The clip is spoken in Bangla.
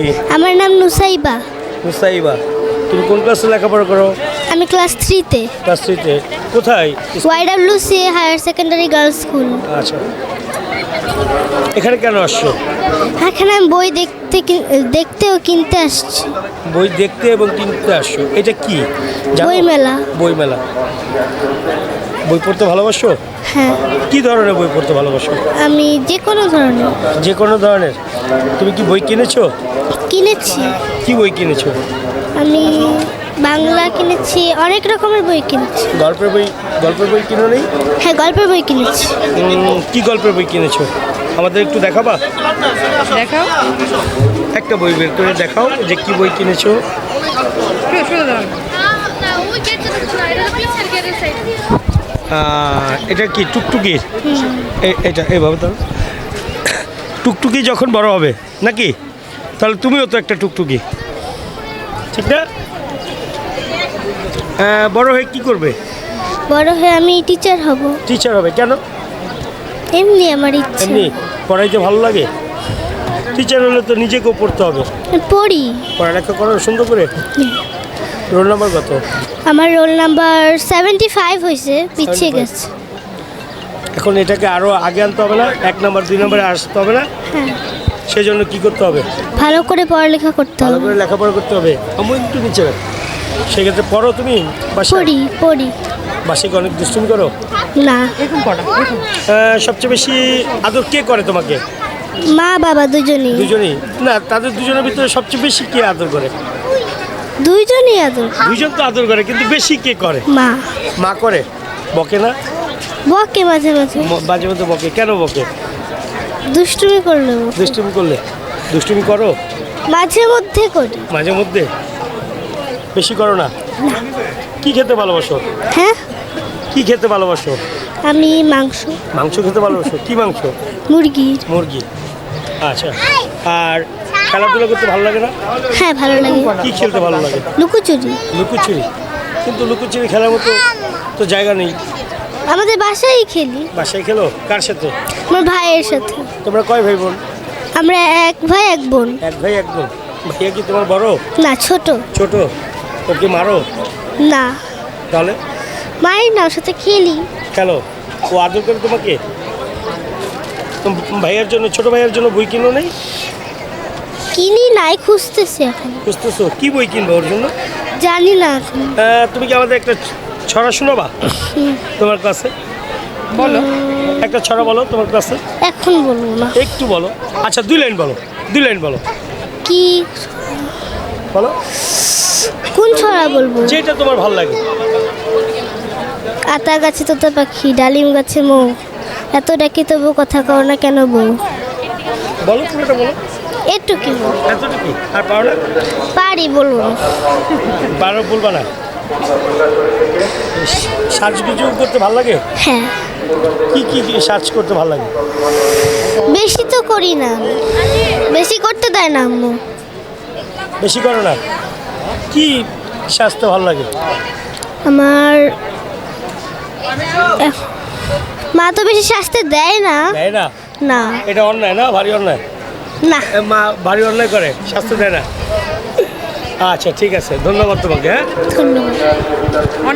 কি? আমার নাম নুসাইবা। মুস্তাইবা, তুমি কোন ক্লাসে লেখাপড়া করো? আমি ক্লাস 3-তে। ক্লাস 3-তে। কোথায়? YWCA higher secondary girls school. আচ্ছা, এখানে কেন আসছো? এখানে আমি বই দেখতে ও কিনতে আসছি। বই দেখতে এবং কিনতে আসছো, এটা কি জানো? বই মেলা। বই মেলা। বই পড়তে ভালোবাসো? হ্যাঁ, কি ধরনের বই পড়তে ভালোবাসো? আমি যে কোনো ধরনের যে কোনো ধরনের। তুমি কি বই কিনেছো? কিনেছি। কি বই কিনেছো? আমি বাংলা কিনেছি, অনেক রকমের বই কিনেছি। গল্পের বই? গল্পের বই কিনো নেই? হ্যাঁ, গল্পের বই কিনেছি। কি গল্পের বই কিনেছো আমাদের একটু দেখাবা? দেখাও। একটা বই বের করে দেখাও যে কি বই কিনেছো। শুরু দাও। এটা কি টুকটুকির? এটা এভাবে তো টুকটুকি যখন বড় হবে নাকি, তাহলে তুমিও তো একটা টুকটুকি, ঠিক না? বড় হয়ে কি করবে? বড় হয়ে আমি টিচার হব। টিচার হবে? কেন? এমনি আমার ইচ্ছা। এমনি পড়াইতে ভালো লাগে? টিচার হলে তো নিজেকেও পড়তে হবে। পড়ি। পড়ালেখা করো সুন্দর করে। রোল নাম্বার কত? আমার রোল নাম্বার 75 হয়েছে, পিছিয়ে 75 গেছে। এখন এটাকে আরও আগে আনতে হবে না? 1 নাম্বার 2 নাম্বারে আসতে হবে না? হ্যাঁ, সেই জন্য কী করতে হবে? ভালো করে পড়ালেখা করতে ভালো হবে। করে লেখাপড়া করতে হবে। আমি একটু নিচে রাখ। সেক্ষেত্রে পড়ো তুমি বাসায়? পড়ি। বাসায় কি অনেক দুষ্টুমি করো? না, এরকম পড়া। সবচেয়ে বেশি আদর কে করে তোমাকে? মা বাবা দুজনেই। দুজনেই? না, তাদের দুজনের ভিতরে সবচেয়ে বেশি কে আদর করে? দুইজনই আদর। দুইজন তো আদর করে, কিন্তু বেশি কে করে? মা মা করে? বকে না? বকে মাঝে মাঝে, মাঝে মধ্যে বকে। কেন বকে? দুষ্টুমি করলে বকে। দুষ্টুমি করলে? দুষ্টুমি করো? মাঝে মধ্যে করি। মাঝে মধ্যে? বেশি করো না? কি খেতে ভালোবাসো? হ্যাঁ, কি খেতে ভালোবাসো? আমি মাংস, মাংস খেতে ভালোবাসো? কি মাংস? মুরগির। মুরগি। আচ্ছা, আর খেলাধুলা করতে ভালো লাগে না? হ্যাঁ, ভালো লাগে। কি খেলতে ভালো লাগে? লুকোচুরি। লুকোচুরি? কিন্তু লুকোচুরি খেলার মতো তো জায়গা নেই। আমাদের বাসায় খেলি। বাসায় খেলো? কার সাথে? আমার ভাইয়ের সাথে। তোমরা কয় ভাই বোন? আমরা এক ভাই এক বোন। এক ভাই এক বোন। ভাইয়া কি তোমার বড়? না, ছোট। ছোট? ওকে মারো? না, তাহলে মারি না, ওর সাথে খেলি। খেলো? ও আদর করে তোমাকে? ভাইয়ের জন্য, ছোট ভাইয়ের জন্য বই কিনো নেই? কিনি নাই, খুঁজতেছি এখন। বুঝতেছো কি বই কিনবো ওর জন্য? জানি না এখন। তুমি কি আমাদের একটা ছড়া শোনাবা তোমার কাছে? বলো। একটা ছড়া বলো তোমার কাছে। এখন বলবো না। একটু বলো। আচ্ছা, 2 লাইন বলো। 2 লাইন বলো। কি? বলো কোন ছড়া বলবো? যেটা তোমার ভালো লাগে। আতা গাছে তোতা পাখি, ডালিম গাছে মৌ, এত ডাকি তবু কথা কও না কেন বউ। বলো, পুরোটা বলো। একটু কি বলবো? এতটুকু আর পারো না? পারি, বলবো না। পারো বলবা না? সাজগুজু করতে ভালো লাগে? হ্যাঁ, কি সাজ করতে ভালো লাগে? বেশি তো করি না আমি। বেশি করতে দেয় না আম্মু। বেশি করো না? কি সাজতে ভালো লাগে? আমার মা তো বেশি শাস্তি দেয় না। দেয় না? না এটা অন্যায় না? ভারী অন্যায়। না, মা ভারী অন্যায় করে, শাস্তি দেয় না? আচ্ছা, ঠিক আছে, ধন্যবাদ তোমাকে। হ্যাঁ, ধন্যবাদ। অনেক